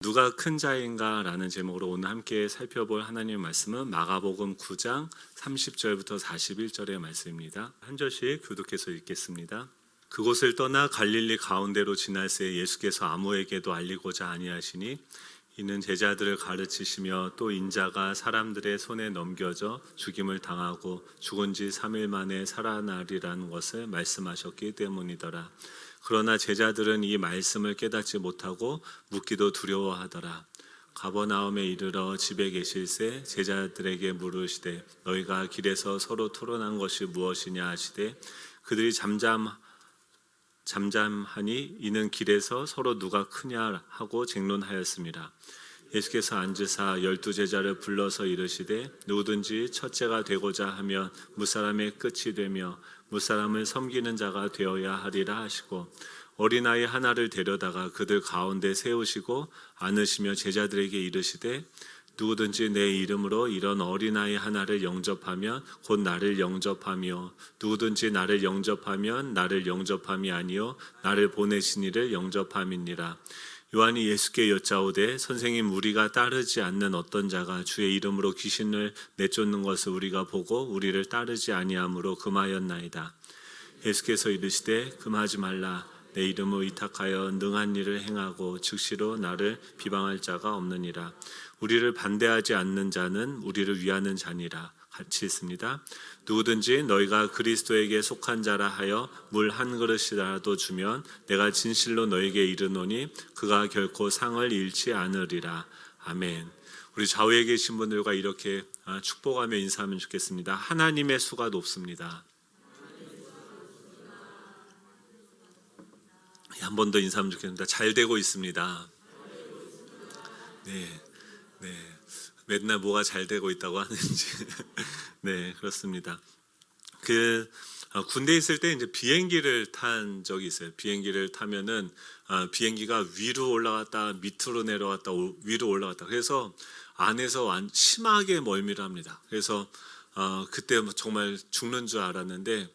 누가 큰 자인가 라는 제목으로 오늘 함께 살펴볼 하나님의 말씀은 마가복음 9장 30절부터 41절의 말씀입니다. 한 절씩 교독해서 읽겠습니다. 그곳을 떠나 갈릴리 가운데로 지날새 예수께서 아무에게도 알리고자 아니하시니 이는 제자들을 가르치시며 또 인자가 사람들의 손에 넘겨져 죽임을 당하고 죽은 지 3일 만에 살아나리라는 것을 말씀하셨기 때문이더라. 그러나 제자들은 이 말씀을 깨닫지 못하고 묻기도 두려워하더라. 가버나움에 이르러 집에 계실새 제자들에게 물으시되 너희가 길에서 서로 토론한 것이 무엇이냐 하시되 그들이 잠잠하니 이는 길에서 서로 누가 크냐 하고 쟁론하였습니다. 예수께서 앉으사 12제자를 불러서 이르시되 누구든지 첫째가 되고자 하면 무사람의 끝이 되며 무사람을 섬기는 자가 되어야 하리라 하시고 어린아이 하나를 데려다가 그들 가운데 세우시고 안으시며 제자들에게 이르시되 누구든지 내 이름으로 이런 어린아이 하나를 영접하면 곧 나를 영접하며 누구든지 나를 영접하면 나를 영접함이 아니요 나를 보내신 이를 영접함이니라. 요한이 예수께 여짜오되 선생님 우리가 따르지 않는 어떤 자가 주의 이름으로 귀신을 내쫓는 것을 우리가 보고 우리를 따르지 아니하므로 금하였나이다. 예수께서 이르시되 금하지 말라. 내 이름을 의탁하여 능한 일을 행하고 즉시로 나를 비방할 자가 없느니라. 우리를 반대하지 않는 자는 우리를 위하는 자니라. 같이 읽습니다. 누구든지 너희가 그리스도에게 속한 자라 하여 물 한 그릇이라도 주면 내가 진실로 너에게 이르노니 그가 결코 상을 잃지 않으리라. 아멘. 우리 좌우에 계신 분들과 이렇게 축복하며 인사하면 좋겠습니다. 하나님의 수가 높습니다. 한 번 더 인사하면 좋겠습니다. 잘 되고 있습니다. 네. 맨날 뭐가 잘 되고 있다고 하는지. 네, 그렇습니다. 군대에 있을 때 이제 비행기를 탄 적이 있어요. 비행기를 타면은 비행기가 위로 올라갔다 밑으로 내려갔다 위로 올라갔다. 그래서 안에서 심하게 멀미를 합니다. 그래서 그때 정말 죽는 줄 알았는데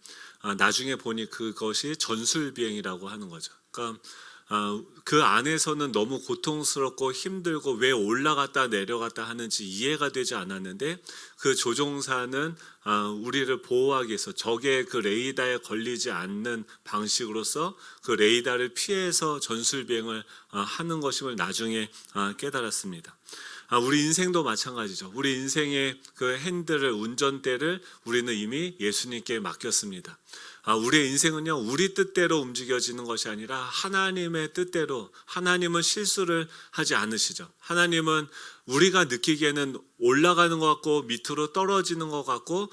나중에 보니 그것이 전술 비행이라고 하는 거죠. 그러니까 그 안에서는 너무 고통스럽고 힘들고 왜 올라갔다 내려갔다 하는지 이해가 되지 않았는데 그 조종사는 우리를 보호하기 위해서 적의 그 레이더에 걸리지 않는 방식으로서 그 레이더를 피해서 전술 비행을 하는 것임을 나중에 깨달았습니다. 우리 인생도 마찬가지죠. 우리 인생의 그 핸들을 운전대를 우리는 이미 예수님께 맡겼습니다. 우리의 인생은요 우리 뜻대로 움직여지는 것이 아니라 하나님의 뜻대로. 하나님은 실수를 하지 않으시죠. 하나님은 우리가 느끼기에는 올라가는 것 같고 밑으로 떨어지는 것 같고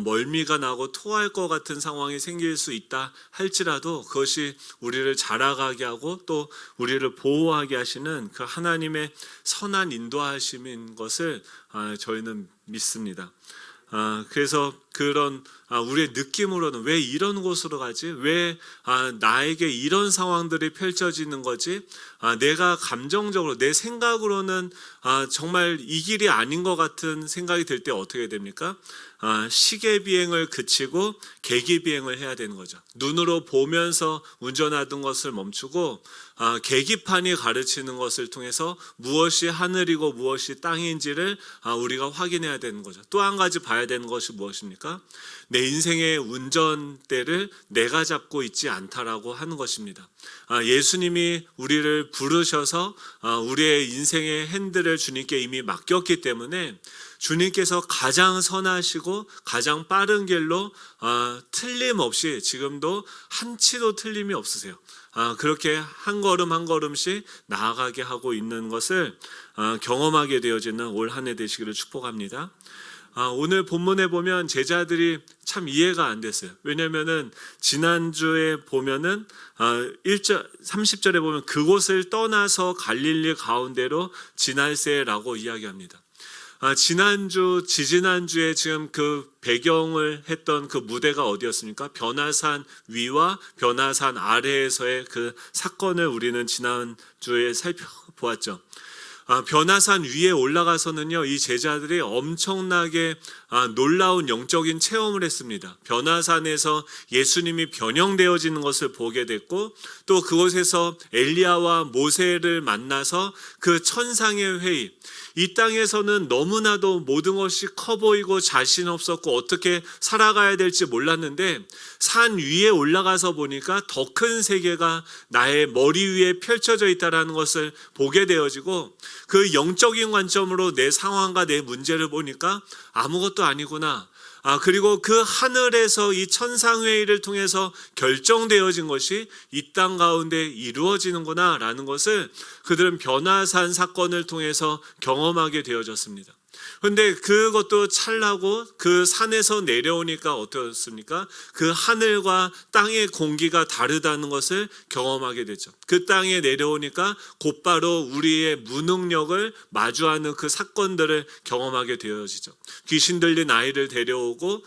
멀미가 나고 토할 것 같은 상황이 생길 수 있다 할지라도 그것이 우리를 자라가게 하고 또 우리를 보호하게 하시는 그 하나님의 선한 인도하심인 것을 저희는 믿습니다. 그래서 그런 우리의 느낌으로는 왜 이런 곳으로 가지? 왜 나에게 이런 상황들이 펼쳐지는 거지? 내가 감정적으로 내 생각으로는 정말 이 길이 아닌 것 같은 생각이 들 때 어떻게 됩니까? 시계 비행을 그치고 계기 비행을 해야 되는 거죠. 눈으로 보면서 운전하던 것을 멈추고 계기판이 가르치는 것을 통해서 무엇이 하늘이고 무엇이 땅인지를 우리가 확인해야 되는 거죠. 또 한 가지 봐야 되는 것이 무엇입니까? 내 인생의 운전대를 내가 잡고 있지 않다라고 하는 것입니다. 예수님이 우리를 부르셔서 우리의 인생의 핸들을 주님께 이미 맡겼기 때문에 주님께서 가장 선하시고 가장 빠른 길로 틀림없이 지금도 한치도 틀림이 없으세요. 그렇게 한 걸음 한 걸음씩 나아가게 하고 있는 것을 경험하게 되어지는 올 한 해 되시기를 축복합니다. 오늘 본문에 보면 제자들이 참 이해가 안 됐어요. 왜냐면은 지난주에 보면은 30절에 보면 그곳을 떠나서 갈릴리 가운데로 지날새라고 이야기합니다. 지지난주에 지금 그 배경을 했던 그 무대가 어디였습니까? 변화산 위와 변화산 아래에서의 그 사건을 우리는 지난주에 살펴보았죠. 변화산 위에 올라가서는요, 이 제자들이 엄청나게 놀라운 영적인 체험을 했습니다. 변화산에서 예수님이 변형되어지는 것을 보게 됐고, 또 그곳에서 엘리야와 모세를 만나서 그 천상의 회의, 이 땅에서는 너무나도 모든 것이 커 보이고 자신 없었고 어떻게 살아가야 될지 몰랐는데, 산 위에 올라가서 보니까 더 큰 세계가 나의 머리 위에 펼쳐져 있다는 것을 보게 되어지고, 그 영적인 관점으로 내 상황과 내 문제를 보니까 아무것도 아니구나. 그리고 그 하늘에서 이 천상회의를 통해서 결정되어진 것이 이 땅 가운데 이루어지는구나 라는 것을 그들은 변화산 사건을 통해서 경험하게 되어졌습니다. 그런데 그것도 찰나고 그 산에서 내려오니까 어떻습니까? 그 하늘과 땅의 공기가 다르다는 것을 경험하게 되죠. 그 땅에 내려오니까 곧바로 우리의 무능력을 마주하는 그 사건들을 경험하게 되어지죠. 귀신 들린 아이를 데려오고,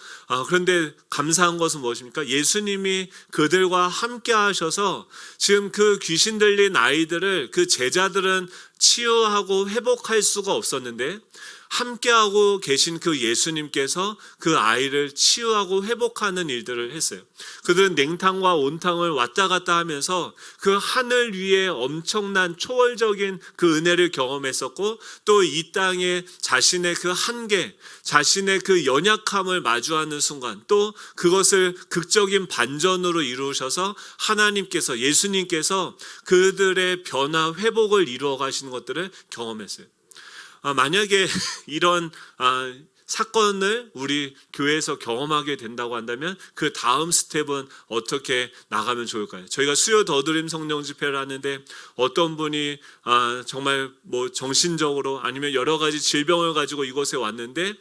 그런데 감사한 것은 무엇입니까? 예수님이 그들과 함께 하셔서 지금 그 귀신 들린 아이들을 그 제자들은 치유하고 회복할 수가 없었는데, 함께하고 계신 그 예수님께서 그 아이를 치유하고 회복하는 일들을 했어요. 그들은 냉탕과 온탕을 왔다 갔다 하면서 그 하늘 위에 엄청난 초월적인 그 은혜를 경험했었고, 또 이 땅에 자신의 그 한계, 자신의 그 연약함을 마주하는 순간, 또 그것을 극적인 반전으로 이루셔서 하나님께서, 예수님께서 그들의 변화, 회복을 이루어 가시는 것들을 경험했어요. 만약에 이런 사건을 우리 교회에서 경험하게 된다고 한다면 그 다음 스텝은 어떻게 나가면 좋을까요? 저희가 수요 더드림 성령 집회를 하는데 어떤 분이 정말 뭐 정신적으로 아니면 여러 가지 질병을 가지고 이곳에 왔는데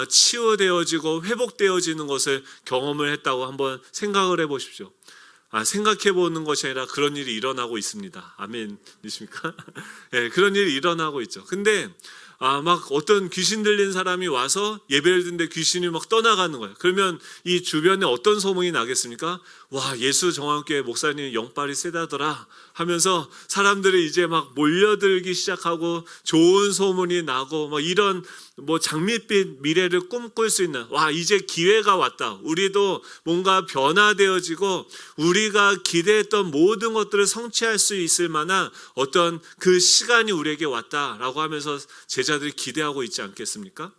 치유되어지고 회복되어지는 것을 경험을 했다고 한번 생각을 해보십시오. 생각해 보는 것이 아니라 그런 일이 일어나고 있습니다. 아멘이십니까? 네, 그런 일이 일어나고 있죠. 근데 막 어떤 귀신 들린 사람이 와서 예배를 듣는데 귀신이 막 떠나가는 거예요. 그러면 이 주변에 어떤 소문이 나겠습니까? 와, 예수 정황교회 목사님 영빨이 세다더라 하면서 사람들이 이제 막 몰려들기 시작하고 좋은 소문이 나고 막 이런 뭐 장밋빛 미래를 꿈꿀 수 있는, 와, 이제 기회가 왔다. 우리도 뭔가 변화되어지고 우리가 기대했던 모든 것들을 성취할 수 있을 만한 어떤 그 시간이 우리에게 왔다라고 하면서 제자들이 기대하고 있지 않겠습니까?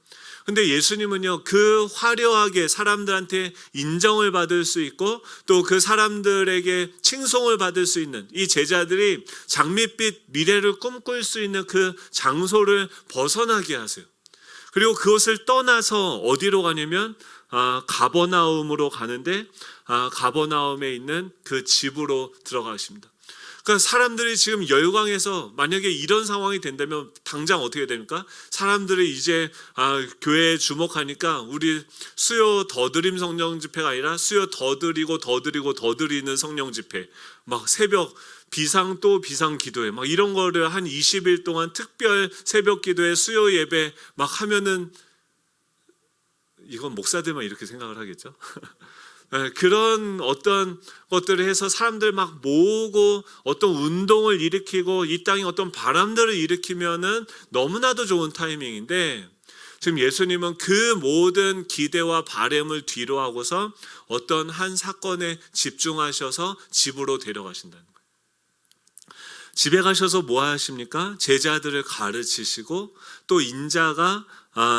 근데 예수님은요, 그 화려하게 사람들한테 인정을 받을 수 있고 또 그 사람들에게 칭송을 받을 수 있는 이 제자들이 장밋빛 미래를 꿈꿀 수 있는 그 장소를 벗어나게 하세요. 그리고 그것을 떠나서 어디로 가냐면 가버나움으로 가는데, 가버나움에 있는 그 집으로 들어가십니다. 그러니까 사람들이 지금 열광해서 만약에 이런 상황이 된다면 당장 어떻게 됩니까? 사람들이 이제 교회에 주목하니까 우리 수요 더 드림 성령 집회가 아니라 수요 더 드리고 더 드리고 더 드리는 성령 집회, 막 새벽 비상 또 비상 기도회 막 이런 거를 한 20일 동안 특별 새벽 기도회 수요 예배 막 하면은 이건 목사들만 이렇게 생각을 하겠죠. 그런 어떤 것들을 해서 사람들 막 모으고 어떤 운동을 일으키고 이 땅에 어떤 바람들을 일으키면은 너무나도 좋은 타이밍인데, 지금 예수님은 그 모든 기대와 바람을 뒤로 하고서 어떤 한 사건에 집중하셔서 집으로 데려가신다는 거예요. 집에 가셔서 뭐 하십니까? 제자들을 가르치시고 또 인자가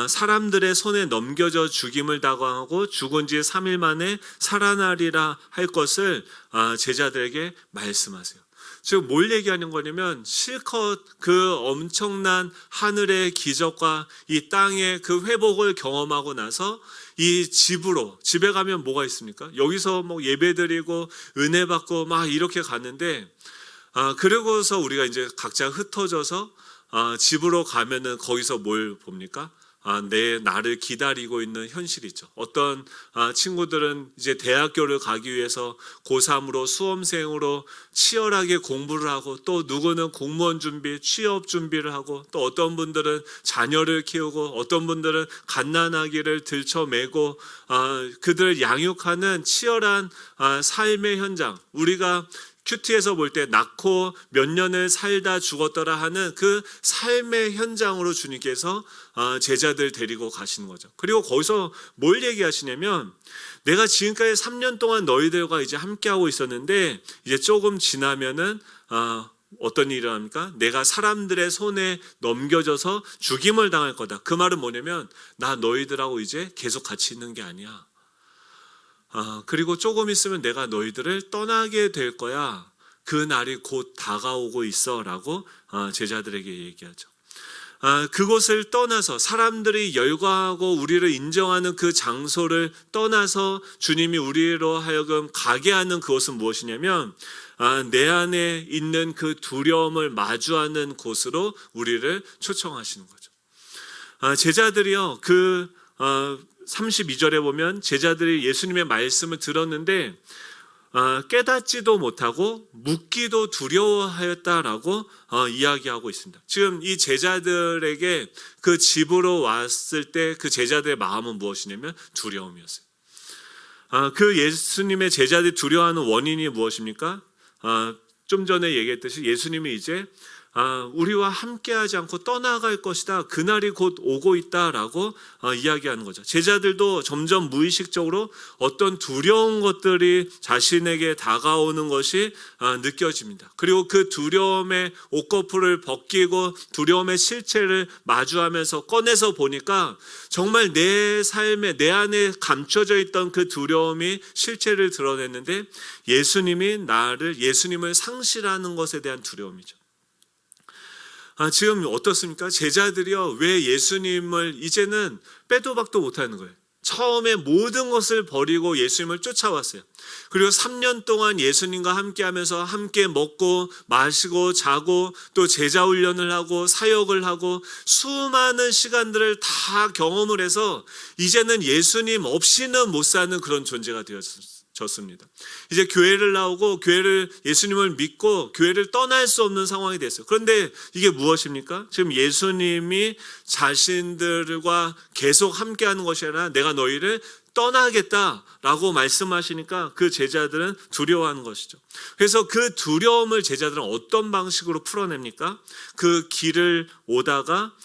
사람들의 손에 넘겨져 죽임을 당하고 죽은 지 3일 만에 살아나리라 할 것을 제자들에게 말씀하세요. 즉 뭘 얘기하는 거냐면 실컷 그 엄청난 하늘의 기적과 이 땅의 그 회복을 경험하고 나서 이 집에 가면 뭐가 있습니까? 여기서 뭐 예배드리고 은혜 받고 막 이렇게 갔는데, 그러고서 우리가 이제 각자 흩어져서 집으로 가면은 거기서 뭘 봅니까? 나를 기다리고 있는 현실이 있죠. 어떤 친구들은 이제 대학교를 가기 위해서 고3으로 수험생으로 치열하게 공부를 하고, 또 누구는 공무원 준비, 취업 준비를 하고, 또 어떤 분들은 자녀를 키우고, 어떤 분들은 갓난아기를 들쳐매고 그들을 양육하는 치열한 삶의 현장, 우리가 큐티에서 볼 때 낳고 몇 년을 살다 죽었더라 하는 그 삶의 현장으로 주님께서 제자들 데리고 가시는 거죠. 그리고 거기서 뭘 얘기하시냐면 내가 지금까지 3년 동안 너희들과 이제 함께하고 있었는데 이제 조금 지나면은 어떤 일이 일어납니까? 내가 사람들의 손에 넘겨져서 죽임을 당할 거다. 그 말은 뭐냐면 나 너희들하고 이제 계속 같이 있는 게 아니야. 그리고 조금 있으면 내가 너희들을 떠나게 될 거야. 그 날이 곧 다가오고 있어 라고 제자들에게 얘기하죠. 그곳을 떠나서 사람들이 열광하고 우리를 인정하는 그 장소를 떠나서 주님이 우리로 하여금 가게 하는 그곳은 무엇이냐면 내 안에 있는 그 두려움을 마주하는 곳으로 우리를 초청하시는 거죠. 제자들이요, 32절에 보면 제자들이 예수님의 말씀을 들었는데 깨닫지도 못하고 묻기도 두려워하였다라고 이야기하고 있습니다. 지금 이 제자들에게 그 집으로 왔을 때 그 제자들의 마음은 무엇이냐면 두려움이었어요. 그 예수님의 제자들이 두려워하는 원인이 무엇입니까? 좀 전에 얘기했듯이 예수님이 이제 우리와 함께하지 않고 떠나갈 것이다. 그날이 곧 오고 있다라고 이야기하는 거죠. 제자들도 점점 무의식적으로 어떤 두려운 것들이 자신에게 다가오는 것이 느껴집니다. 그리고 그 두려움의 옷거풀을 벗기고 두려움의 실체를 마주하면서 꺼내서 보니까 정말 내 삶에 내 안에 감춰져 있던 그 두려움이 실체를 드러냈는데 예수님을 상실하는 것에 대한 두려움이죠. 지금 어떻습니까? 제자들이요, 왜 예수님을 이제는 빼도 박도 못하는 거예요. 처음에 모든 것을 버리고 예수님을 쫓아왔어요. 그리고 3년 동안 예수님과 함께하면서 함께 먹고 마시고 자고 또 제자 훈련을 하고 사역을 하고 수많은 시간들을 다 경험을 해서 이제는 예수님 없이는 못 사는 그런 존재가 되었습니다. 이제 교회를 나오고 예수님을 믿고 교회를 떠날 수 없는 상황이 됐어요. 그런데 이게 무엇입니까? 지금 예수님이 자신들과 계속 함께하는 것이 아니라 내가 너희를 떠나겠다라고 말씀하시니까 그 제자들은 두려워하는 것이죠. 그래서 그 두려움을 제자들은 어떤 방식으로 풀어냅니까? 그 길을 오다가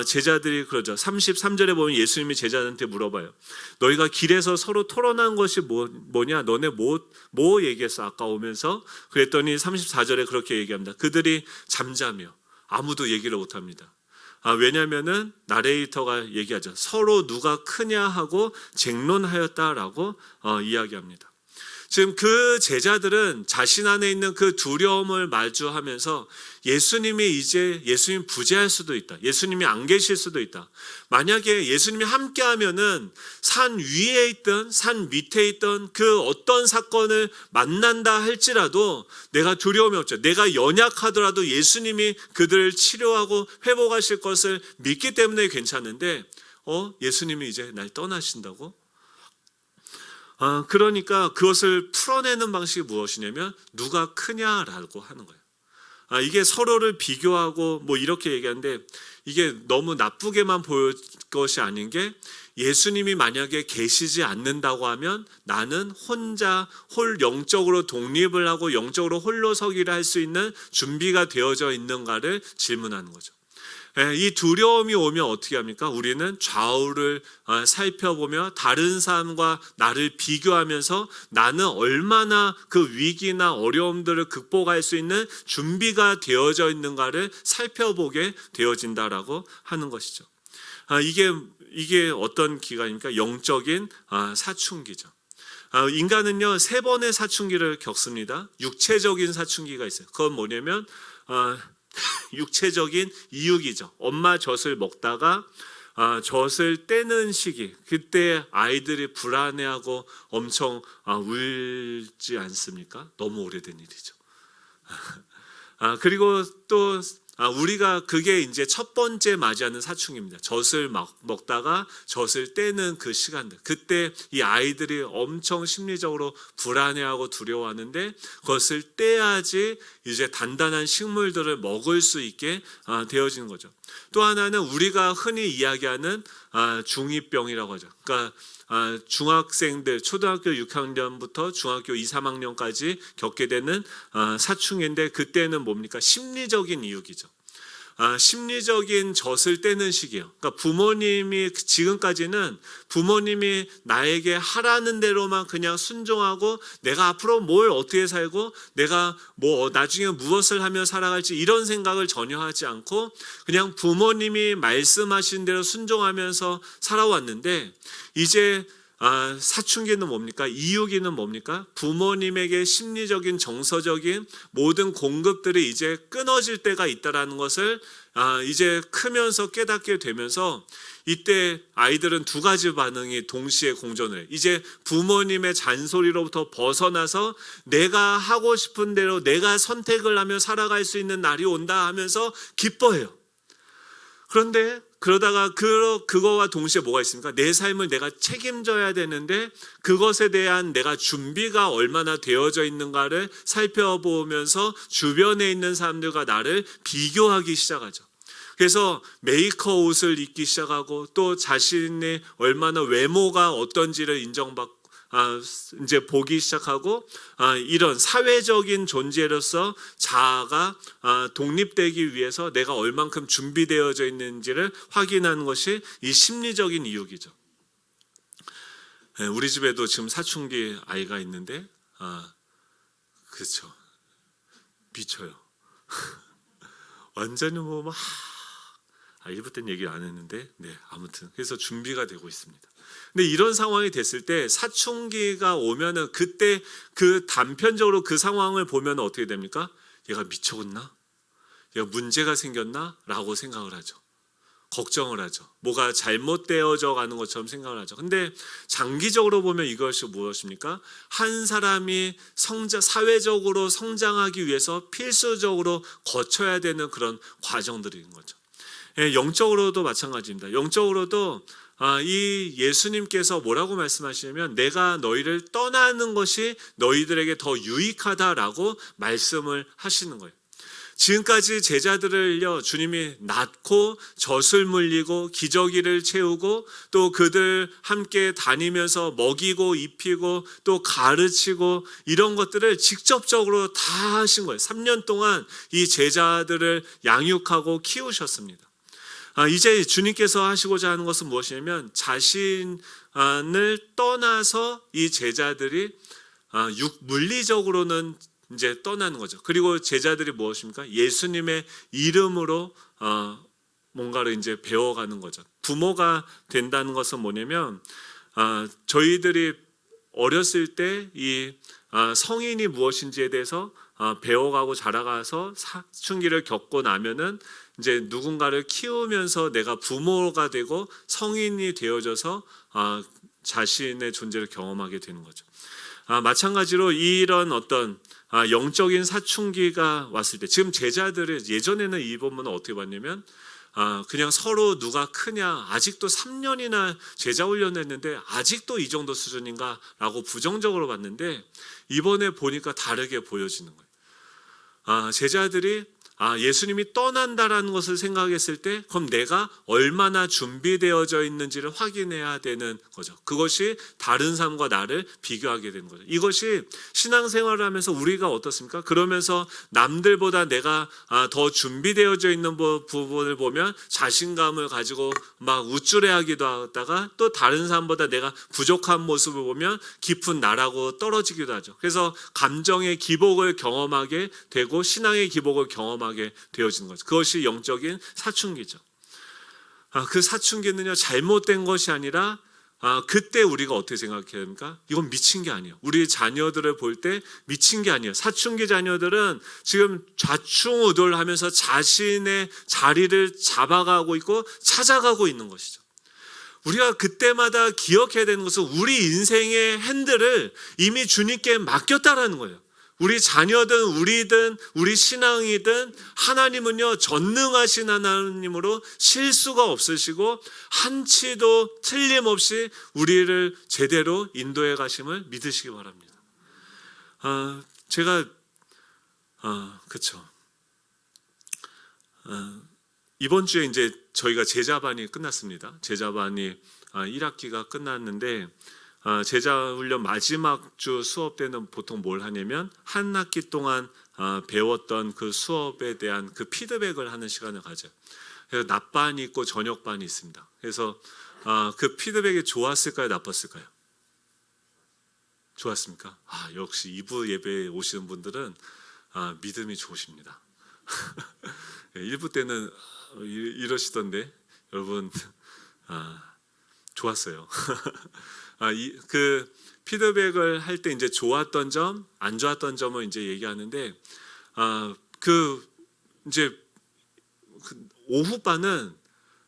제자들이 그러죠. 33절에 보면 예수님이 제자들한테 물어봐요. 너희가 길에서 서로 토론한 것이 뭐냐? 너네 뭐 얘기했어? 아까 오면서. 그랬더니 34절에 그렇게 얘기합니다. 그들이 잠자며 아무도 얘기를 못합니다. 왜냐하면은 나레이터가 얘기하죠. 서로 누가 크냐 하고 쟁론하였다라고 이야기합니다. 지금 그 제자들은 자신 안에 있는 그 두려움을 마주하면서 예수님 부재할 수도 있다. 예수님이 안 계실 수도 있다. 만약에 예수님이 함께하면은 산 위에 있던 산 밑에 있던 그 어떤 사건을 만난다 할지라도 내가 두려움이 없죠. 내가 연약하더라도 예수님이 그들을 치료하고 회복하실 것을 믿기 때문에 괜찮은데 예수님이 이제 날 떠나신다고? 그러니까 그것을 풀어내는 방식이 무엇이냐면 누가 크냐라고 하는 거예요. 이게 서로를 비교하고 이렇게 얘기하는데 이게 너무 나쁘게만 보일 것이 아닌 게 예수님이 만약에 계시지 않는다고 하면 나는 혼자 영적으로 독립을 하고 영적으로 홀로 서기를 할 수 있는 준비가 되어져 있는가를 질문하는 거죠. 이 두려움이 오면 어떻게 합니까? 우리는 좌우를 살펴보며 다른 사람과 나를 비교하면서 나는 얼마나 그 위기나 어려움들을 극복할 수 있는 준비가 되어져 있는가를 살펴보게 되어진다라고 하는 것이죠. 이게 어떤 기간입니까? 영적인 사춘기죠. 인간은요 3번의 사춘기를 겪습니다. 육체적인 사춘기가 있어요. 그건 뭐냐면 육체적인 이육이죠. 엄마 젖을 먹다가 젖을 떼는 시기, 그때 아이들이 불안해하고 엄청 울지 않습니까? 너무 오래된 일이죠. 그리고 또 우리가 그게 이제 첫 번째 맞이하는 사춘기입니다. 젖을 먹다가 젖을 떼는 그 시간들. 그때 이 아이들이 엄청 심리적으로 불안해하고 두려워하는데 그것을 떼야지 이제 단단한 식물들을 먹을 수 있게 되어지는 거죠. 또 하나는 우리가 흔히 이야기하는 중2병이라고 하죠. 그러니까 중학생들 초등학교 6학년부터 중학교 2, 3학년까지 겪게 되는 사춘기인데, 그때는 뭡니까? 심리적인 이유기죠. 심리적인 젖을 떼는 시기예요. 그러니까 부모님이 지금까지는 부모님이 나에게 하라는 대로만 그냥 순종하고 내가 앞으로 뭘 어떻게 살고 내가 뭐 나중에 무엇을 하며 살아갈지 이런 생각을 전혀 하지 않고 그냥 부모님이 말씀하신 대로 순종하면서 살아왔는데, 이제 사춘기는 뭡니까? 이유기는 뭡니까? 부모님에게 심리적인 정서적인 모든 공급들이 이제 끊어질 때가 있다라는 것을 이제 크면서 깨닫게 되면서, 이때 아이들은 두 가지 반응이 동시에 공존을 해요. 이제 부모님의 잔소리로부터 벗어나서 내가 하고 싶은 대로 내가 선택을 하며 살아갈 수 있는 날이 온다 하면서 기뻐해요. 그런데 그러다가 그거와 동시에 뭐가 있습니까? 내 삶을 내가 책임져야 되는데 그것에 대한 내가 준비가 얼마나 되어져 있는가를 살펴보면서 주변에 있는 사람들과 나를 비교하기 시작하죠. 그래서 메이커 옷을 입기 시작하고 또 자신의 얼마나 외모가 어떤지를 인정받고 이제 보기 시작하고, 이런 사회적인 존재로서 자아가 독립되기 위해서 내가 얼만큼 준비되어져 있는지를 확인하는 것이 이 심리적인 이유기죠. 우리 집에도 지금 사춘기 아이가 있는데, 그렇죠, 미쳐요. 완전히 막 1부 때는 얘기 안 했는데, 아무튼 그래서 준비가 되고 있습니다. 근데 이런 상황이 됐을 때 사춘기가 오면은 그때 그 단편적으로 그 상황을 보면 어떻게 됩니까? 얘가 미쳤나? 얘가 문제가 생겼나? 라고 생각을 하죠. 걱정을 하죠. 뭐가 잘못되어져 가는 것처럼 생각을 하죠. 근데 장기적으로 보면 이것이 무엇입니까? 한 사람이 사회적으로 성장하기 위해서 필수적으로 거쳐야 되는 그런 과정들인 거죠. 영적으로도 마찬가지입니다. 영적으로도 이 예수님께서 뭐라고 말씀하시냐면 내가 너희를 떠나는 것이 너희들에게 더 유익하다라고 말씀을 하시는 거예요. 지금까지 제자들을요, 주님이 낳고 젖을 물리고 기저귀를 채우고 또 그들 함께 다니면서 먹이고 입히고 또 가르치고 이런 것들을 직접적으로 다 하신 거예요. 3년 동안 이 제자들을 양육하고 키우셨습니다. 이제 주님께서 하시고자 하는 것은 무엇이냐면 자신을 떠나서 이 제자들이 물리적으로는 이제 떠나는 거죠. 그리고 제자들이 무엇입니까? 예수님의 이름으로 뭔가를 이제 배워가는 거죠. 부모가 된다는 것은 뭐냐면 저희들이 어렸을 때 이 성인이 무엇인지에 대해서 배워가고 자라가서 사춘기를 겪고 나면은 이제 누군가를 키우면서 내가 부모가 되고 성인이 되어져서 자신의 존재를 경험하게 되는 거죠. 마찬가지로 이런 어떤 영적인 사춘기가 왔을 때, 지금 제자들을 예전에는 이 본문은 어떻게 봤냐면 그냥 서로 누가 크냐, 아직도 3년이나 제자 훈련했는데 아직도 이 정도 수준인가 라고 부정적으로 봤는데, 이번에 보니까 다르게 보여지는 거예요. 제자들이 예수님이 떠난다라는 것을 생각했을 때 그럼 내가 얼마나 준비되어져 있는지를 확인해야 되는 거죠. 그것이 다른 사람과 나를 비교하게 되는 거죠. 이것이 신앙생활을 하면서 우리가 어떻습니까? 그러면서 남들보다 내가 더 준비되어져 있는 부분을 보면 자신감을 가지고 막 우쭐해하기도 하다가 또 다른 사람보다 내가 부족한 모습을 보면 깊은 나라고 떨어지기도 하죠. 그래서 감정의 기복을 경험하게 되고 신앙의 기복을 경험하게 되어지는 거죠. 그것이 영적인 사춘기죠. 그 사춘기는요, 잘못된 것이 아니라 그때 우리가 어떻게 생각해야 됩니까? 이건 미친 게 아니에요. 우리 자녀들을 볼 때 미친 게 아니에요. 사춘기 자녀들은 지금 좌충우돌하면서 자신의 자리를 잡아가고 있고 찾아가고 있는 것이죠. 우리가 그때마다 기억해야 되는 것은 우리 인생의 핸들을 이미 주님께 맡겼다라는 거예요. 우리 자녀든 우리든 우리 신앙이든 하나님은요, 전능하신 하나님으로 실수가 없으시고 한치도 틀림없이 우리를 제대로 인도해 가심을 믿으시기 바랍니다. 제가 그렇죠. 이번 주에 이제 저희가 제자반이 끝났습니다. 제자반이 1학기가 끝났는데 제자훈련 마지막 주 수업 때는 보통 뭘 하냐면 한 학기 동안 배웠던 그 수업에 대한 그 피드백을 하는 시간을 가져요. 그래서 낮반이 있고 저녁반이 있습니다. 그래서 그 피드백이 좋았을까요, 나빴을까요? 좋았습니까? 역시 2부 예배에 오시는 분들은 믿음이 좋으십니다. 1부 때는 이러시던데 여러분 좋았어요. 그 피드백을 할 때 이제 좋았던 점, 안 좋았던 점을 이제 얘기하는데 이제 오후반은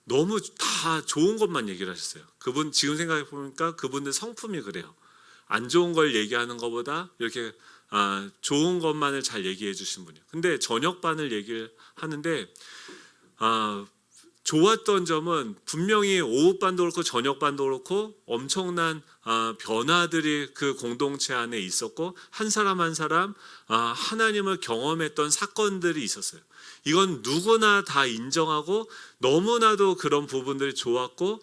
너무 다 좋은 것만 얘기를 하셨어요. 그분 지금 생각해 보니까 그분들 성품이 그래요. 안 좋은 걸 얘기하는 것보다 이렇게 좋은 것만을 잘 얘기해 주신 분이에요. 근데 저녁반을 얘기를 하는데 좋았던 점은 분명히 오후반도 그렇고 저녁반도 그렇고 엄청난 변화들이 그 공동체 안에 있었고 한 사람 한 사람 하나님을 경험했던 사건들이 있었어요. 이건 누구나 다 인정하고 너무나도 그런 부분들이 좋았고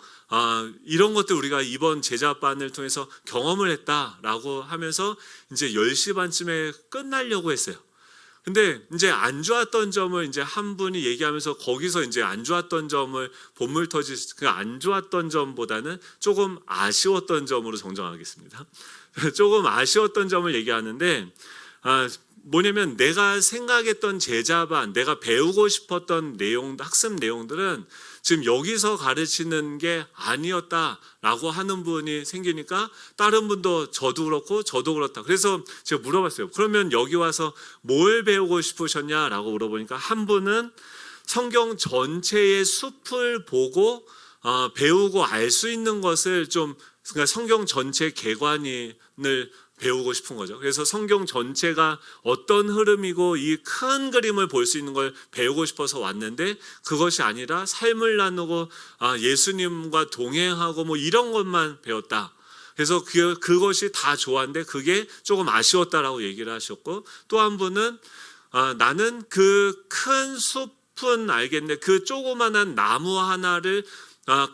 이런 것들 우리가 이번 제자반을 통해서 경험을 했다라고 하면서 이제 10시 반쯤에 끝나려고 했어요. 근데 이제 안 좋았던 점을 이제 한 분이 얘기하면서 거기서 이제 안 좋았던 점을 본물 터지 그 안 좋았던 점보다는 조금 아쉬웠던 점으로 정정하겠습니다. 조금 아쉬웠던 점을 얘기하는데 뭐냐면 내가 생각했던 제자반, 내가 배우고 싶었던 내용, 학습 내용들은 지금 여기서 가르치는 게 아니었다라고 하는 분이 생기니까 다른 분도 저도 그렇고 저도 그렇다. 그래서 제가 물어봤어요. 그러면 여기 와서 뭘 배우고 싶으셨냐라고 물어보니까 한 분은 성경 전체의 숲을 보고 배우고 알 수 있는 것을 그러니까 성경 전체 개관을 배우고 싶은 거죠. 그래서 성경 전체가 어떤 흐름이고 이 큰 그림을 볼 수 있는 걸 배우고 싶어서 왔는데 그것이 아니라 삶을 나누고 예수님과 동행하고 뭐 이런 것만 배웠다. 그래서 그것이 다 좋았는데 그게 조금 아쉬웠다라고 얘기를 하셨고 또 한 분은 나는 그 큰 숲은 알겠는데 그 조그만한 나무 하나를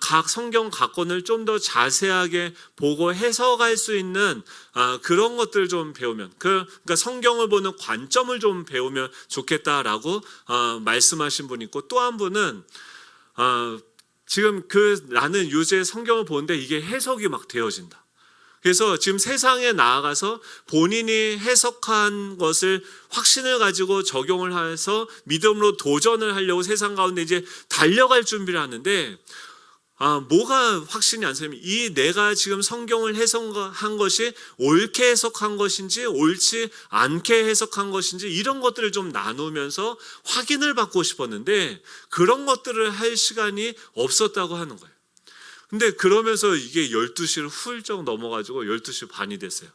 각 성경 각권을 좀 더 자세하게 보고 해석할 수 있는 그런 것들을 좀 배우면 그러니까 성경을 보는 관점을 좀 배우면 좋겠다라고 말씀하신 분이 있고 또 한 분은 지금 나는 요새 성경을 보는데 이게 해석이 막 되어진다. 그래서 지금 세상에 나아가서 본인이 해석한 것을 확신을 가지고 적용을 해서 믿음으로 도전을 하려고 세상 가운데 이제 달려갈 준비를 하는데 뭐가 확신이 안 서면 이 내가 지금 성경을 해석한 것이 옳게 해석한 것인지 옳지 않게 해석한 것인지 이런 것들을 좀 나누면서 확인을 받고 싶었는데 그런 것들을 할 시간이 없었다고 하는 거예요. 근데 그러면서 이게 12시를 훌쩍 넘어가지고 12시 반이 됐어요.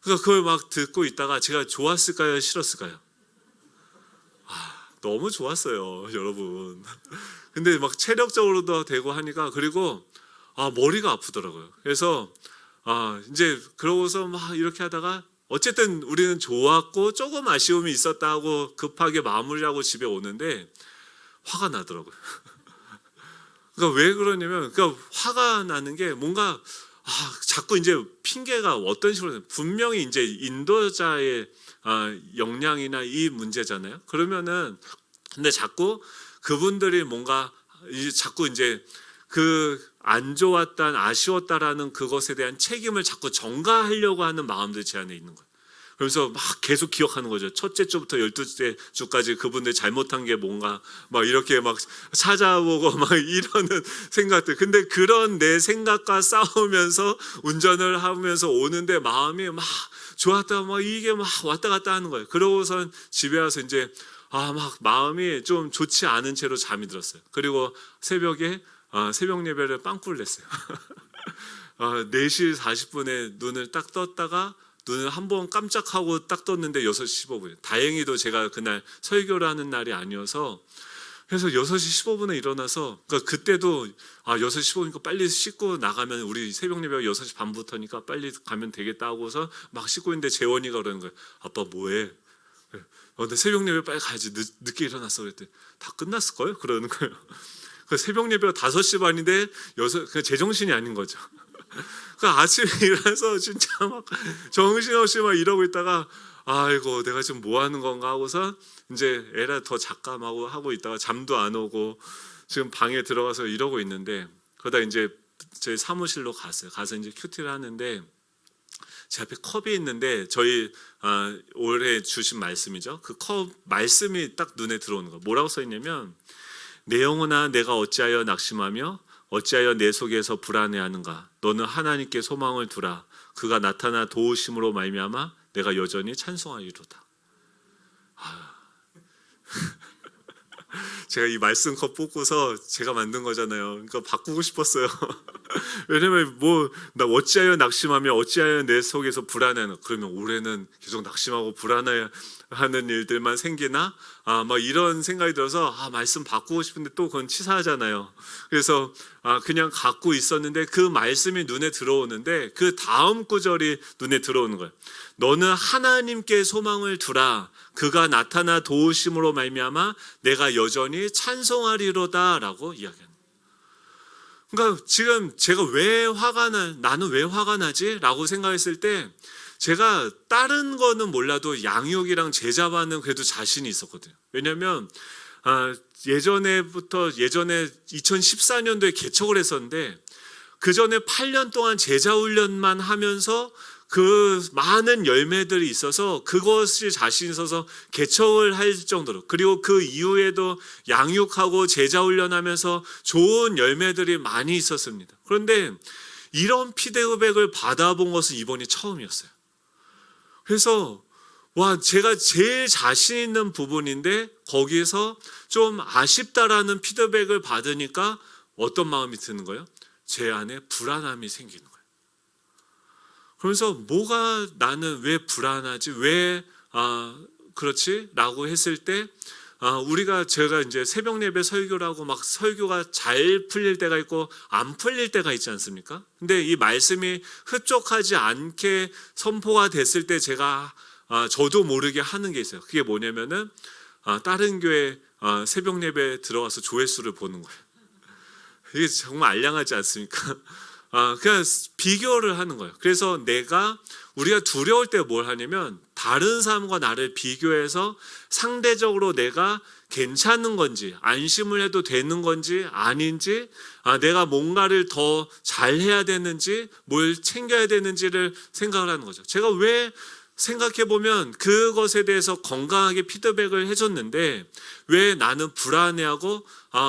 그래서 그걸 막 듣고 있다가 제가 좋았을까요? 싫었을까요? 너무 좋았어요, 여러분. 근데 막 체력적으로도 되고 하니까 그리고 머리가 아프더라고요. 그래서 이제 그러고서 막 이렇게 하다가 어쨌든 우리는 좋았고 조금 아쉬움이 있었다고 급하게 마무리하고 집에 오는데 화가 나더라고요. 그러니까 왜 그러냐면 그러니까 화가 나는 게 뭔가 자꾸 이제 핑계가 어떤 식으로 분명히 이제 인도자의 역량이나 이 문제잖아요. 그러면은 근데 자꾸 그분들이 뭔가 자꾸 이제 그 안 좋았다, 아쉬웠다라는 그것에 대한 책임을 자꾸 전가하려고 하는 마음들 제 안에 있는 거예요. 그래서 막 계속 기억하는 거죠. 첫째 주부터 12째 주까지 그분들 잘못한 게 뭔가 막 이렇게 막 찾아보고 막 이러는 생각들. 근데 그런 내 생각과 싸우면서 운전을 하면서 오는데 마음이 막 좋았다, 막 이게 막 왔다 갔다 하는 거예요. 그러고선 집에 와서 이제 막 마음이 좀 좋지 않은 채로 잠이 들었어요. 그리고 새벽에 새벽 예배를 빵꾸를 냈어요. 4시 40분에 눈을 딱 떴다가 눈을 한번 깜짝하고 딱 떴는데 6시 15분. 다행히도 제가 그날 설교를 하는 날이 아니어서 그래서 6시 15분에 일어나서 그러니까 그때도 6시 15분이니까 빨리 씻고 나가면 우리 새벽 예배가 6시 반부터니까 빨리 가면 되겠다 하고서 막 씻고 있는데 재원이가 그러는 거예요. 아빠 뭐해? 근데 새벽 예배 빨리 가야지 늦게 일어났어 그랬더니 다 끝났을걸? 그러는 거예요. 그 새벽 예배가 5시 반인데 그 제정신이 아닌 거죠. 그 아침에 일어나서 진짜 막 정신없이 막 이러고 있다가 아이고 내가 지금 뭐 하는 건가 하고서 이제 애라 더 작감하고 하고 있다가 잠도 안 오고 지금 방에 들어가서 이러고 있는데 그러다 이제 저희 사무실로 갔어요. 가서 이제 큐티를 하는데 제 앞에 컵이 있는데 저희 올해 주신 말씀이죠. 그 컵 말씀이 딱 눈에 들어오는 거예요. 뭐라고 써 있냐면 내 영혼아 내가 어찌하여 낙심하며 어찌하여 내 속에서 불안해하는가. 너는 하나님께 소망을 두라. 그가 나타나 도우심으로 말미암아 내가 여전히 찬송하리로다. 제가 이 말씀 컵 뽑고서 제가 만든 거잖아요. 그러니까 바꾸고 싶었어요. 왜냐면 나 어찌하여 낙심하며 어찌하여 내 속에서 불안해하는, 그러면 올해는 계속 낙심하고 불안해하는 일들만 생기나? 막 이런 생각이 들어서 말씀 바꾸고 싶은데 또 그건 치사하잖아요. 그래서 그냥 갖고 있었는데 그 말씀이 눈에 들어오는데 그 다음 구절이 눈에 들어오는 거예요. 너는 하나님께 소망을 두라. 그가 나타나 도우심으로 말미암아 내가 여전히 찬송하리로다라고 이야기합니다. 그러니까 지금 제가 나는 왜 화가 나지? 라고 생각했을 때 제가 다른 거는 몰라도 양육이랑 제자반은 그래도 자신이 있었거든요. 왜냐하면 예전에 2014년도에 개척을 했었는데 그 전에 8년 동안 제자 훈련만 하면서 그 많은 열매들이 있어서 그것이 자신 있어서 개척을 할 정도로, 그리고 그 이후에도 양육하고 제자 훈련하면서 좋은 열매들이 많이 있었습니다. 그런데 이런 피드백을 받아본 것은 이번이 처음이었어요. 그래서 제가 제일 자신 있는 부분인데 거기에서 좀 아쉽다라는 피드백을 받으니까 어떤 마음이 드는 거예요? 제 안에 불안함이 생기는 거예요. 그러면서 나는 왜 불안하지? 왜 그렇지? 라고 했을 때 제가 이제 새벽 예배 설교를 하고 막 설교가 잘 풀릴 때가 있고 안 풀릴 때가 있지 않습니까? 근데 이 말씀이 흡족하지 않게 선포가 됐을 때 제가 저도 모르게 하는 게 있어요. 그게 뭐냐면은 다른 교회 새벽 예배 들어가서 조회수를 보는 거예요. 이게 정말 알량하지 않습니까? 그냥 비교를 하는 거예요. 그래서 우리가 두려울 때 뭘 하냐면 다른 사람과 나를 비교해서 상대적으로 내가 괜찮은 건지 안심을 해도 되는 건지 아닌지, 내가 뭔가를 더 잘해야 되는지 뭘 챙겨야 되는지를 생각을 하는 거죠. 제가 왜 생각해보면 그것에 대해서 건강하게 피드백을 해줬는데 왜 나는 불안해하고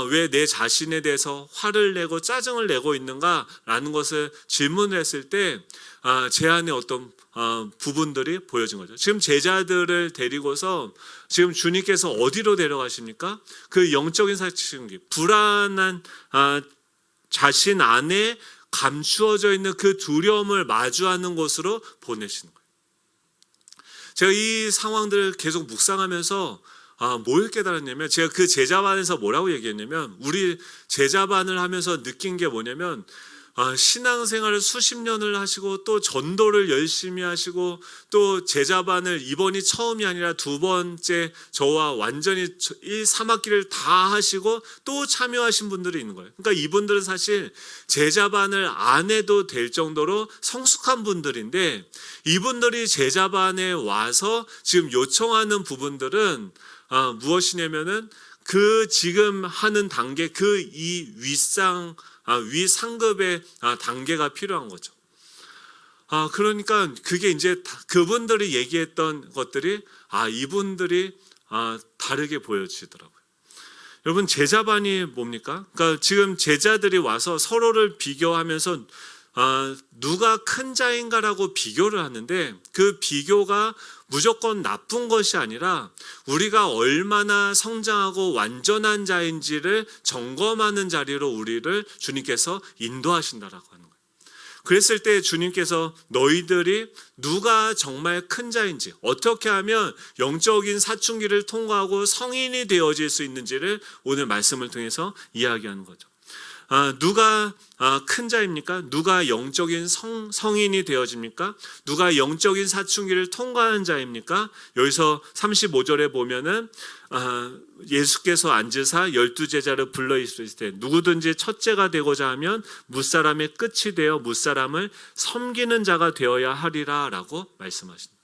왜 내 자신에 대해서 화를 내고 짜증을 내고 있는가라는 것을 질문을 했을 때 제 안에 어떤 부분들이 보여진 거죠. 지금 제자들을 데리고서 지금 주님께서 어디로 데려가십니까? 그 영적인 사춘기, 불안한 자신 안에 감추어져 있는 그 두려움을 마주하는 곳으로 보내시는 거예요. 제가 이 상황들을 계속 묵상하면서 뭘 깨달았냐면, 제가 그 제자반에서 뭐라고 얘기했냐면, 우리 제자반을 하면서 느낀 게 뭐냐면, 신앙생활을 수십 년을 하시고 또 전도를 열심히 하시고 또 제자반을 이번이 처음이 아니라 두 번째 저와 완전히 1, 3학기를 다 하시고 또 참여하신 분들이 있는 거예요. 그러니까 이분들은 사실 제자반을 안 해도 될 정도로 성숙한 분들인데, 이분들이 제자반에 와서 지금 요청하는 부분들은 무엇이냐면은 그 지금 하는 단계, 위상급의 단계가 필요한 거죠. 그러니까 그게 이제 그분들이 얘기했던 것들이 이분들이 다르게 보여지더라고요. 여러분, 제자반이 뭡니까? 그러니까 지금 제자들이 와서 서로를 비교하면서 누가 큰 자인가라고 비교를 하는데, 그 비교가 무조건 나쁜 것이 아니라 우리가 얼마나 성장하고 완전한 자인지를 점검하는 자리로 우리를 주님께서 인도하신다라고 하는 거예요. 그랬을 때 주님께서 너희들이 누가 정말 큰 자인지, 어떻게 하면 영적인 사춘기를 통과하고 성인이 되어질 수 있는지를 오늘 말씀을 통해서 이야기하는 거죠. 누가 큰 자입니까? 누가 영적인 성인이 되어집니까? 누가 영적인 사춘기를 통과한 자입니까? 여기서 35절에 보면은 예수께서 앉으사 12제자를 불러 이르시되 누구든지 첫째가 되고자 하면 무사람의 끝이 되어 무사람을 섬기는 자가 되어야 하리라 라고 말씀하십니다.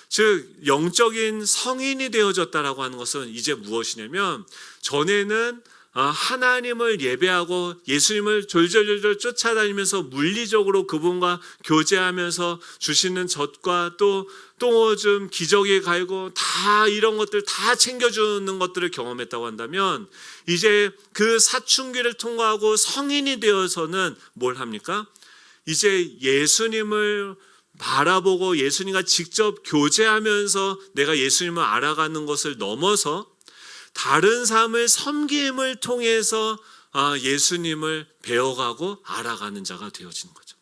즉 영적인 성인이 되어졌다라고 하는 것은 이제 무엇이냐면, 전에는 하나님을 예배하고 예수님을 졸졸졸 쫓아다니면서 물리적으로 그분과 교제하면서 주시는 젖과 또 똥오줌, 기저귀 갈고 다 이런 것들 다 챙겨주는 것들을 경험했다고 한다면, 이제 그 사춘기를 통과하고 성인이 되어서는 뭘 합니까? 이제 예수님을 바라보고 예수님과 직접 교제하면서 내가 예수님을 알아가는 것을 넘어서 다른 삶을 섬김을 통해서 예수님을 배워가고 알아가는 자가 되어지는 거죠.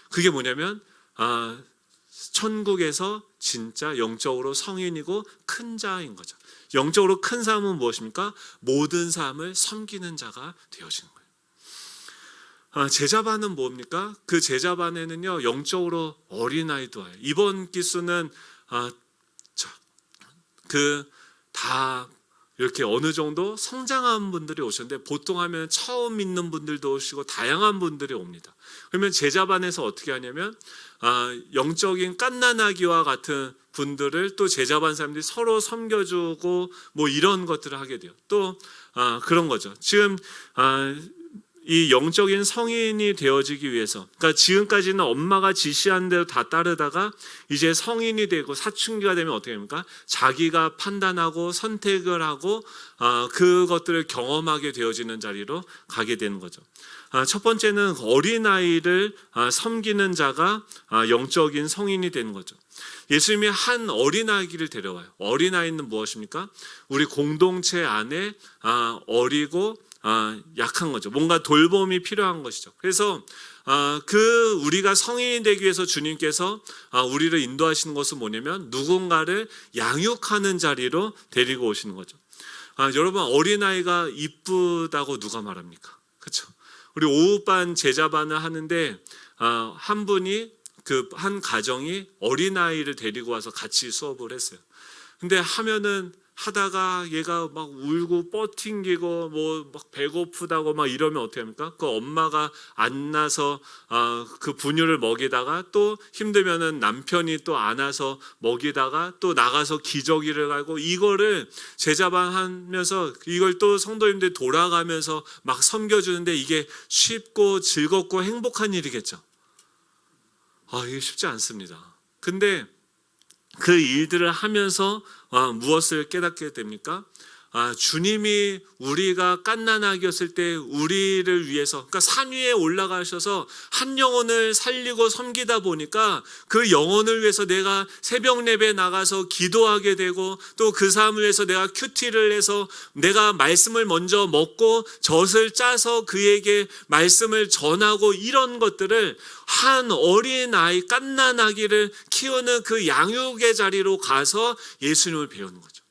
그게 뭐냐면 천국에서 진짜 영적으로 성인이고 큰 자인 거죠. 영적으로 큰 삶은 무엇입니까? 모든 삶을 섬기는 자가 되어지는 거예요. 제자반은 뭡니까? 그 제자반에는요 영적으로 어린아이도 와요. 이번 기수는 다 이렇게 어느 정도 성장한 분들이 오셨는데, 보통 하면 처음 믿는 분들도 오시고 다양한 분들이 옵니다. 그러면 제자반에서 어떻게 하냐면 영적인 갓난아기와 같은 분들을 또 제자반 사람들이 서로 섬겨주고 뭐 이런 것들을 하게 돼요. 또 그런 거죠. 지금 이 영적인 성인이 되어지기 위해서, 그러니까 지금까지는 엄마가 지시한 대로 다 따르다가 이제 성인이 되고 사춘기가 되면 어떻게 됩니까? 자기가 판단하고 선택을 하고 그것들을 경험하게 되어지는 자리로 가게 되는 거죠. 첫 번째는 어린아이를 섬기는 자가 영적인 성인이 되는 거죠. 예수님이 한 어린아이를 데려와요. 어린아이는 무엇입니까? 우리 공동체 안에 어리고 약한 거죠. 뭔가 돌봄이 필요한 것이죠. 그래서 우리가 성인이 되기 위해서 주님께서 우리를 인도하시는 것은 뭐냐면 누군가를 양육하는 자리로 데리고 오시는 거죠. 여러분, 어린아이가 이쁘다고 누가 말합니까? 그렇죠? 우리 오후반 제자반을 하는데 한 분이 한 가정이 어린아이를 데리고 와서 같이 수업을 했어요. 근데 하다가 얘가 막 울고 뻗팅기고 뭐 막 배고프다고 막 이러면 어떻게 합니까? 그 엄마가 안나서 그 분유를 먹이다가 또 힘들면은 남편이 또 안아서 먹이다가 또 나가서 기저귀를 갈고, 이거를 제자반 하면서 이걸 또 성도님들 돌아가면서 막 섬겨주는데 이게 쉽고 즐겁고 행복한 일이겠죠. 이게 쉽지 않습니다. 근데 그 일들을 하면서 무엇을 깨닫게 됩니까? 주님이 우리가 갓난아기였을 때 우리를 위해서, 그러니까 산 위에 올라가셔서 한 영혼을 살리고 섬기다 보니까 그 영혼을 위해서 내가 새벽 예배에 나가서 기도하게 되고, 또 그 사람을 위해서 내가 큐티를 해서 내가 말씀을 먼저 먹고 젖을 짜서 그에게 말씀을 전하고, 이런 것들을 한 어린아이 갓난아기를 키우는 그 양육의 자리로 가서 예수님을 배우는 거죠.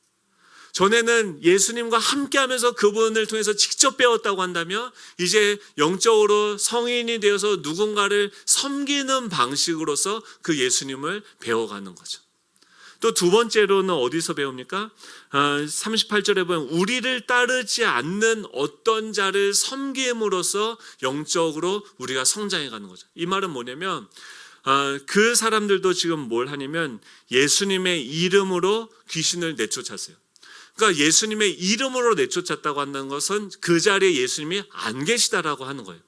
전에는 예수님과 함께하면서 그분을 통해서 직접 배웠다고 한다면, 이제 영적으로 성인이 되어서 누군가를 섬기는 방식으로서 그 예수님을 배워가는 거죠. 또 두 번째로는 어디서 배웁니까? 38절에 보면 우리를 따르지 않는 어떤 자를 섬김으로써 영적으로 우리가 성장해가는 거죠. 이 말은 뭐냐면 그 사람들도 지금 뭘 하냐면 예수님의 이름으로 귀신을 내쫓았어요. 그러니까 예수님의 이름으로 내쫓았다고 한다는 것은 그 자리에 예수님이 안 계시다라고 하는 거예요.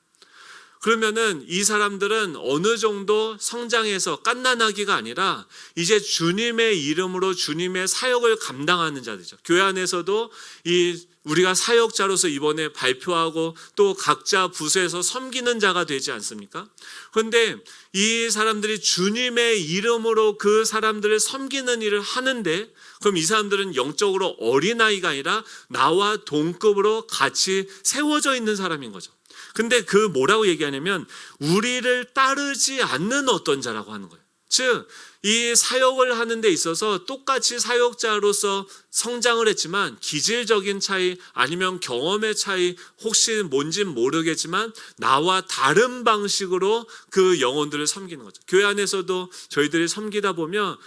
그러면은 이 사람들은 어느 정도 성장해서 갓난아기가 아니라 이제 주님의 이름으로 주님의 사역을 감당하는 자들이죠. 교회 안에서도 우리가 사역자로서 이번에 발표하고 또 각자 부서에서 섬기는 자가 되지 않습니까? 그런데 이 사람들이 주님의 이름으로 그 사람들을 섬기는 일을 하는데, 그럼 이 사람들은 영적으로 어린아이가 아니라 나와 동급으로 같이 세워져 있는 사람인 거죠. 근데 뭐라고 얘기하냐면 우리를 따르지 않는 어떤 자라고 하는 거예요. 즉 이 사역을 하는 데 있어서 똑같이 사역자로서 성장을 했지만 기질적인 차이 아니면 경험의 차이 혹시 뭔진 모르겠지만 나와 다른 방식으로 그 영혼들을 섬기는 거죠. 교회 안에서도 저희들이 섬기다 보면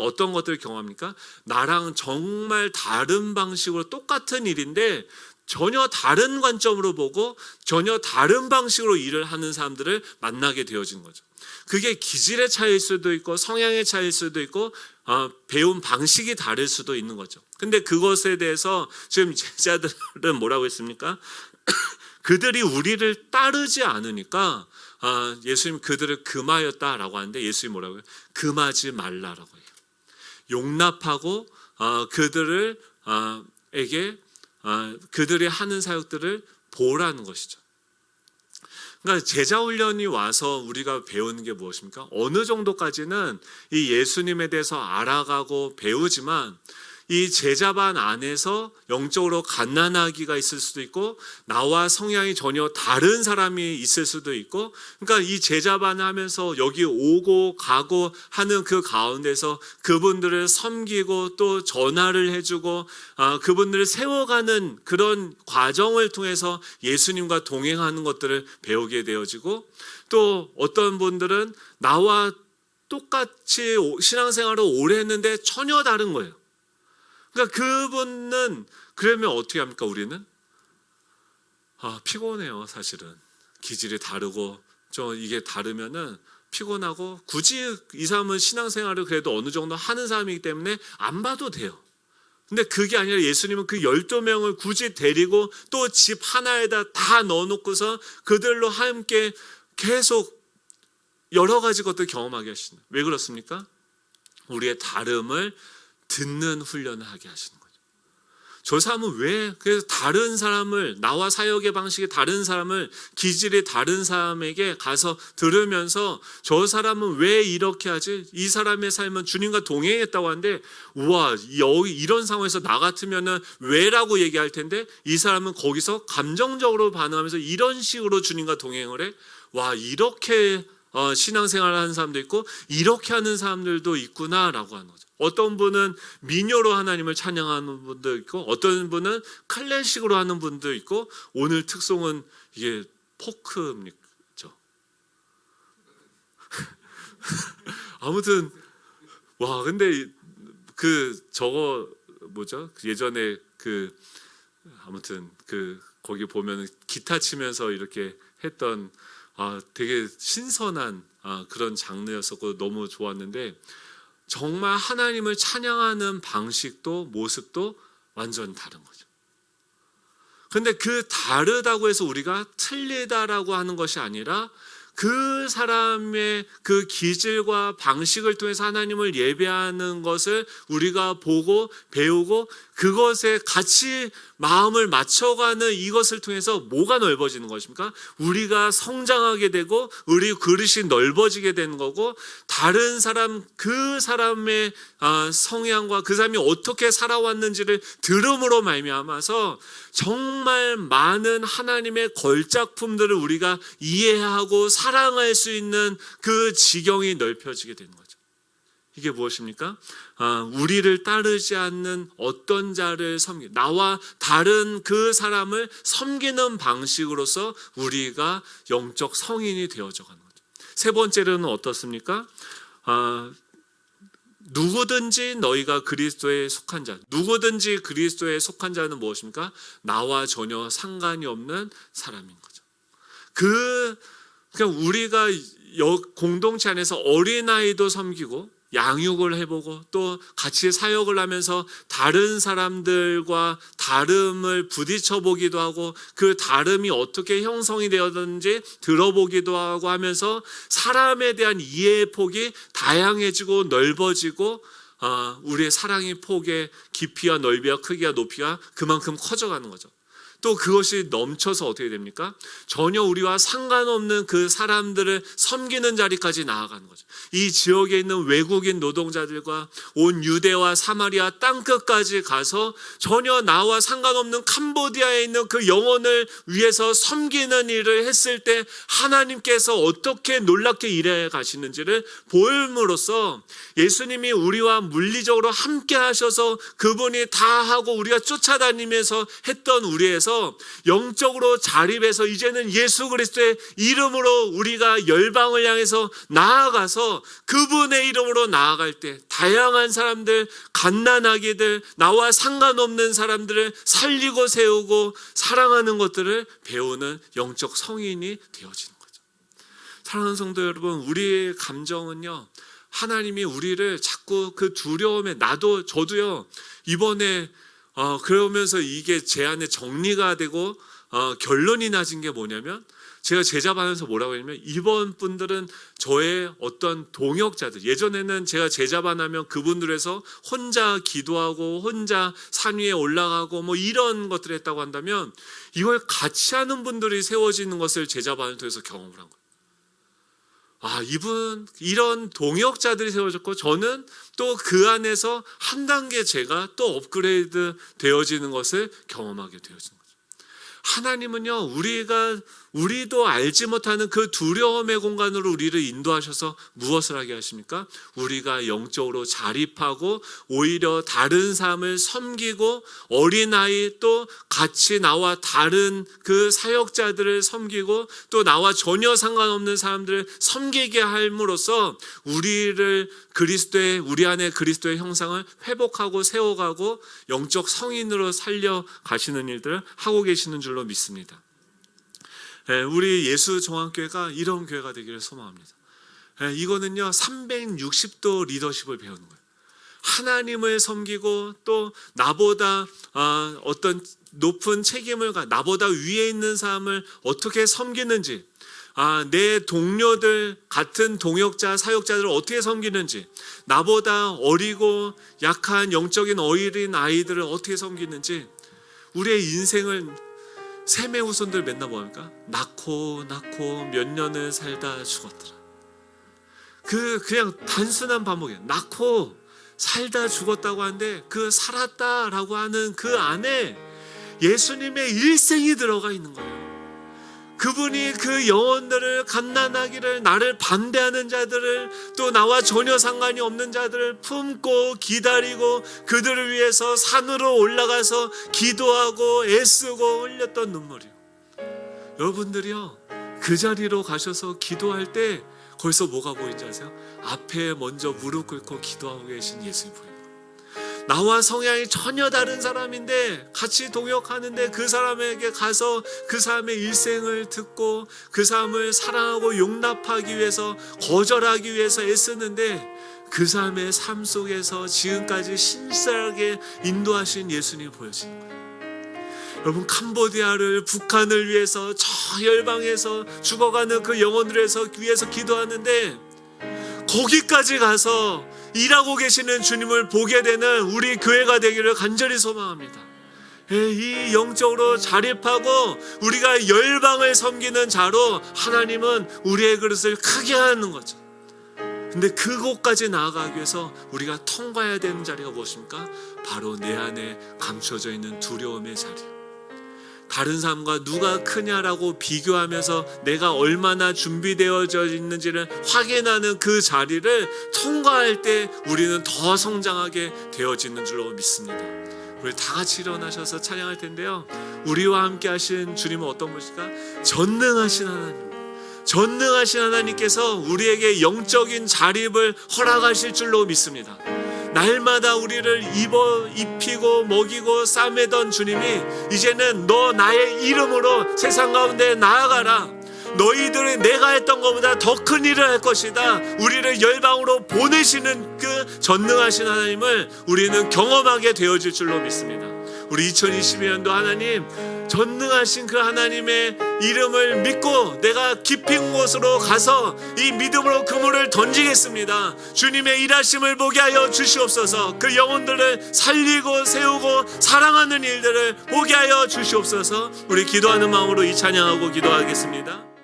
어떤 것들을 경험합니까? 나랑 정말 다른 방식으로 똑같은 일인데 전혀 다른 관점으로 보고 전혀 다른 방식으로 일을 하는 사람들을 만나게 되어진 거죠. 그게 기질의 차이일 수도 있고 성향의 차이일 수도 있고 배운 방식이 다를 수도 있는 거죠. 근데 그것에 대해서 지금 제자들은 뭐라고 했습니까? 그들이 우리를 따르지 않으니까 예수님 그들을 금하였다라고 하는데 예수님 뭐라고 해요? 금하지 말라라고 해요. 용납하고 그들이 하는 사역들을 보라는 것이죠. 그러니까 제자 훈련이 와서 우리가 배우는 게 무엇입니까? 어느 정도까지는 이 예수님에 대해서 알아가고 배우지만 이 제자반 안에서 영적으로 갓난아기가 있을 수도 있고 나와 성향이 전혀 다른 사람이 있을 수도 있고, 그러니까 이 제자반을 하면서 여기 오고 가고 하는 그 가운데서 그분들을 섬기고 또 전화를 해주고 그분들을 세워가는 그런 과정을 통해서 예수님과 동행하는 것들을 배우게 되어지고, 또 어떤 분들은 나와 똑같이 신앙생활을 오래 했는데 전혀 다른 거예요. 그러니까 그분은 그러면 어떻게 합니까? 우리는 피곤해요. 사실은 기질이 다르고 이게 다르면은 피곤하고 굳이 이 사람은 신앙생활을 그래도 어느 정도 하는 사람이기 때문에 안 봐도 돼요. 근데 그게 아니라 예수님은 그 12명을 굳이 데리고 또 집 하나에다 다 넣어놓고서 그들로 함께 계속 여러 가지 것들 경험하게 하시는. 왜 그렇습니까? 우리의 다름을 듣는 훈련을 하게 하시는 거죠. 저 사람은 왜 그래서 다른 사람을, 나와 사역의 방식이 다른 사람을, 기질이 다른 사람에게 가서 들으면서 저 사람은 왜 이렇게 하지? 이 사람의 삶은 주님과 동행했다고 하는데 우와, 이런 상황에서 나 같으면은 왜라고 얘기할 텐데 이 사람은 거기서 감정적으로 반응하면서 이런 식으로 주님과 동행을 해. 와, 이렇게 신앙생활을 하는 사람도 있고 이렇게 하는 사람들도 있구나라고 하는 거죠. 어떤 분은 민요로 하나님을 찬양하는 분도 있고 어떤 분은 클래식으로 하는 분도 있고, 오늘 특송은 이게 포크입니까? 아무튼 근데 저거 뭐죠? 예전에 아무튼 거기 보면 기타 치면서 이렇게 했던 되게 신선한 그런 장르였었고 너무 좋았는데, 정말 하나님을 찬양하는 방식도 모습도 완전 다른 거죠. 그런데 그 다르다고 해서 우리가 틀리다라고 하는 것이 아니라 그 사람의 그 기질과 방식을 통해서 하나님을 예배하는 것을 우리가 보고 배우고 그것에 같이 마음을 맞춰가는 이것을 통해서 뭐가 넓어지는 것입니까? 우리가 성장하게 되고 우리 그릇이 넓어지게 되는 거고, 다른 사람 그 사람의 성향과 그 사람이 어떻게 살아왔는지를 들음으로 말미암아서 정말 많은 하나님의 걸작품들을 우리가 이해하고 사랑할 수 있는 그 지경이 넓혀지게 되는 거죠. 이게 무엇입니까? 우리를 따르지 않는 어떤 자를 나와 다른 그 사람을 섬기는 방식으로서 우리가 영적 성인이 되어져 가는 거죠. 세 번째로는 어떻습니까? 누구든지 너희가 그리스도에 속한 자. 누구든지 그리스도에 속한 자는 무엇입니까? 나와 전혀 상관이 없는 사람인 거죠. 그러니까 우리가 공동체 안에서 어린아이도 섬기고 양육을 해보고 또 같이 사역을 하면서 다른 사람들과 다름을 부딪혀보기도 하고 그 다름이 어떻게 형성이 되었는지 들어보기도 하고 하면서 사람에 대한 이해의 폭이 다양해지고 넓어지고 우리의 사랑의 폭의 깊이와 넓이와 크기와 높이가 그만큼 커져가는 거죠. 또 그것이 넘쳐서 어떻게 됩니까? 전혀 우리와 상관없는 그 사람들을 섬기는 자리까지 나아가는 거죠. 이 지역에 있는 외국인 노동자들과 온 유대와 사마리아 땅끝까지 가서 전혀 나와 상관없는 캄보디아에 있는 그 영혼을 위해서 섬기는 일을 했을 때 하나님께서 어떻게 놀랍게 일해 가시는지를 보임으로써 예수님이 우리와 물리적으로 함께 하셔서 그분이 다 하고 우리가 쫓아다니면서 했던 우리에서 영적으로 자립해서 이제는 예수 그리스도의 이름으로 우리가 열방을 향해서 나아가서 그분의 이름으로 나아갈 때 다양한 사람들, 갓난아기들, 나와 상관없는 사람들을 살리고 세우고 사랑하는 것들을 배우는 영적 성인이 되어지는 거죠. 사랑하는 성도 여러분, 우리의 감정은요, 하나님이 우리를 자꾸 그 두려움에, 저도요 이번에 그러면서 이게 제 안에 정리가 되고 결론이 나진 게 뭐냐면, 제가 제자반에서 뭐라고 했냐면, 이번 분들은 저의 어떤 동역자들, 예전에는 제가 제자반하면 그분들에서 혼자 기도하고 혼자 산 위에 올라가고 뭐 이런 것들을 했다고 한다면, 이걸 같이 하는 분들이 세워지는 것을 제자반을 통해서 경험을 한 거예요. 이런 동역자들이 세워졌고, 저는 또 그 안에서 한 단계 제가 또 업그레이드 되어지는 것을 경험하게 되어지는 거죠. 하나님은요, 우리도 알지 못하는 그 두려움의 공간으로 우리를 인도하셔서 무엇을 하게 하십니까? 우리가 영적으로 자립하고 오히려 다른 삶을 섬기고, 어린아이 또 같이 나와 다른 그 사역자들을 섬기고, 또 나와 전혀 상관없는 사람들을 섬기게 함으로써 우리 안에 그리스도의 형상을 회복하고 세워가고 영적 성인으로 살려가시는 일들을 하고 계시는 줄로 믿습니다. 우리 예수종합교회가 이런 교회가 되기를 소망합니다. 이거는요, 360도 리더십을 배우는 거예요. 하나님을 섬기고, 또 나보다 어떤 높은 책임을 나보다 위에 있는 사람을 어떻게 섬기는지, 내 동료들, 같은 동역자, 사역자들을 어떻게 섬기는지, 나보다 어리고 약한 영적인 어린 아이들을 어떻게 섬기는지, 우리의 인생을 셈의 후손들 맨날 뭐합니까? 낳고 몇 년을 살다 죽었더라. 그냥 단순한 반복이에요. 낳고 살다 죽었다고 하는데, 그 살았다라고 하는 그 안에 예수님의 일생이 들어가 있는 거예요. 그분이 그 영혼들을, 갓난아기를, 나를 반대하는 자들을, 또 나와 전혀 상관이 없는 자들을 품고 기다리고 그들을 위해서 산으로 올라가서 기도하고 애쓰고 흘렸던 눈물이요. 여러분들이요, 그 자리로 가셔서 기도할 때 거기서 뭐가 보이는지 아세요? 앞에 먼저 무릎 꿇고 기도하고 계신 예수님이 보여요. 나와 성향이 전혀 다른 사람인데 같이 동역하는데, 그 사람에게 가서 그 사람의 일생을 듣고 그 사람을 사랑하고 용납하기 위해서, 거절하기 위해서 애쓰는데, 그 사람의 삶 속에서 지금까지 신실하게 인도하신 예수님이 보여지는 거예요. 여러분, 캄보디아를, 북한을 위해서 저 열방에서 죽어가는 그 영혼들을 위해서 기도하는데, 거기까지 가서 일하고 계시는 주님을 보게 되는 우리 교회가 되기를 간절히 소망합니다. 이 영적으로 자립하고 우리가 열방을 섬기는 자로 하나님은 우리의 그릇을 크게 하는 거죠. 근데 그곳까지 나아가기 위해서 우리가 통과해야 되는 자리가 무엇입니까? 바로 내 안에 감춰져 있는 두려움의 자리. 다른 사람과 누가 크냐라고 비교하면서 내가 얼마나 준비되어져 있는지를 확인하는 그 자리를 통과할 때 우리는 더 성장하게 되어지는 줄로 믿습니다. 우리 다 같이 일어나셔서 찬양할 텐데요, 우리와 함께 하신 주님은 어떤 분이실까? 전능하신 하나님, 전능하신 하나님께서 우리에게 영적인 자립을 허락하실 줄로 믿습니다. 날마다 우리를 입히고 먹이고 싸매던 주님이 이제는 너 나의 이름으로 세상 가운데 나아가라, 너희들이 내가 했던 것보다 더 큰 일을 할 것이다, 우리를 열방으로 보내시는 그 전능하신 하나님을 우리는 경험하게 되어질 줄로 믿습니다. 우리 2022년도 하나님, 전능하신 그 하나님의 이름을 믿고 내가 깊은 곳으로 가서 이 믿음으로 그물을 던지겠습니다. 주님의 일하심을 보게 하여 주시옵소서. 그 영혼들을 살리고 세우고 사랑하는 일들을 보게 하여 주시옵소서. 우리 기도하는 마음으로 이 찬양하고 기도하겠습니다.